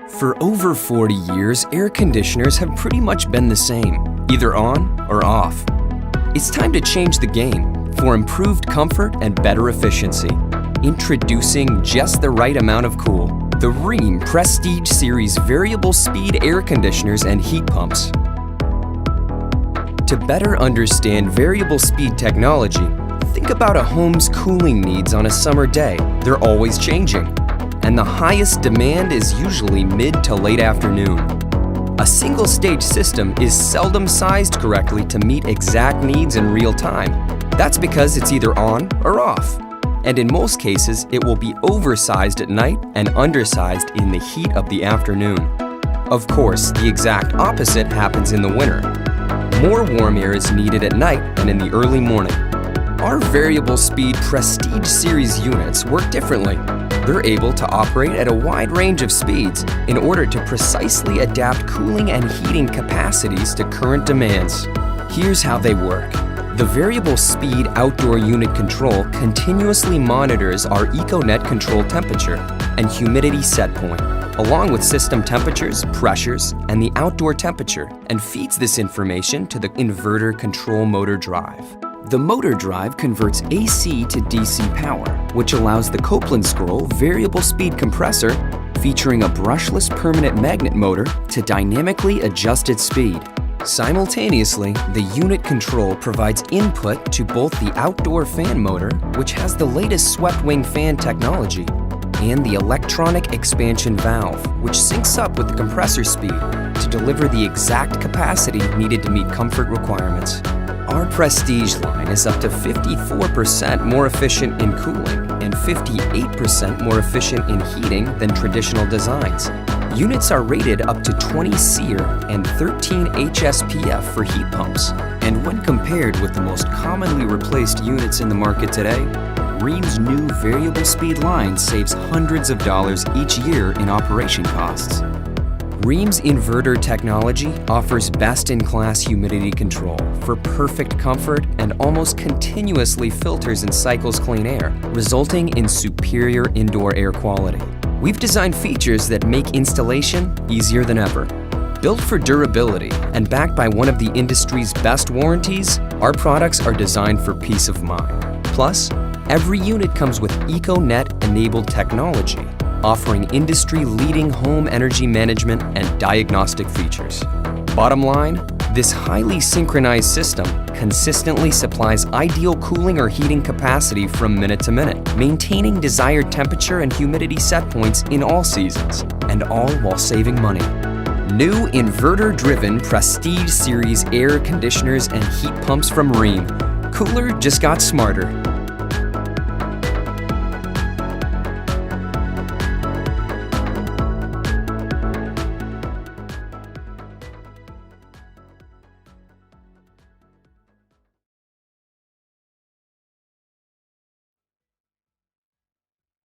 For over 40 years, air conditioners have pretty much been the same, either on or off. It's time to change the game for improved comfort and better efficiency. Introducing just the right amount of cool, the Rheem Prestige Series variable speed air conditioners and heat pumps. To better understand variable speed technology, think about a home's cooling needs on a summer day. They're always changing, and the highest demand is usually mid to late afternoon. A single-stage system is seldom sized correctly to meet exact needs in real time. That's because it's either on or off. And in most cases, it will be oversized at night and undersized in the heat of the afternoon. Of course, the exact opposite happens in the winter. More warm air is needed at night and in the early morning. Our variable speed Prestige Series units work differently. They're able to operate at a wide range of speeds in order to precisely adapt cooling and heating capacities to current demands. Here's how they work. The variable speed outdoor unit control continuously monitors our EcoNet control temperature and humidity set point, along with system temperatures, pressures, and the outdoor temperature, and feeds this information to the inverter control motor drive. The motor drive converts AC to DC power, which allows the Copeland Scroll variable speed compressor, featuring a brushless permanent magnet motor, to dynamically adjust its speed. Simultaneously, the unit control provides input to both the outdoor fan motor, which has the latest swept-wing fan technology, and the electronic expansion valve, which syncs up with the compressor speed to deliver the exact capacity needed to meet comfort requirements. Our Prestige line is up to 54% more efficient in cooling and 58% more efficient in heating than traditional designs. Units are rated up to 20 SEER and 13 HSPF for heat pumps. And when compared with the most commonly replaced units in the market today, Rheem's new variable speed line saves hundreds of dollars each year in operation costs. Rheem's inverter technology offers best-in-class humidity control for perfect comfort and almost continuously filters and cycles clean air, resulting in superior indoor air quality. We've designed features that make installation easier than ever. Built for durability and backed by one of the industry's best warranties, our products are designed for peace of mind. Plus, every unit comes with EcoNet-enabled technology, offering industry-leading home energy management and diagnostic features. Bottom line, this highly synchronized system consistently supplies ideal cooling or heating capacity from minute to minute, maintaining desired temperature and humidity set points in all seasons, and all while saving money. New inverter-driven Prestige Series air conditioners and heat pumps from Rheem. Cooler just got smarter.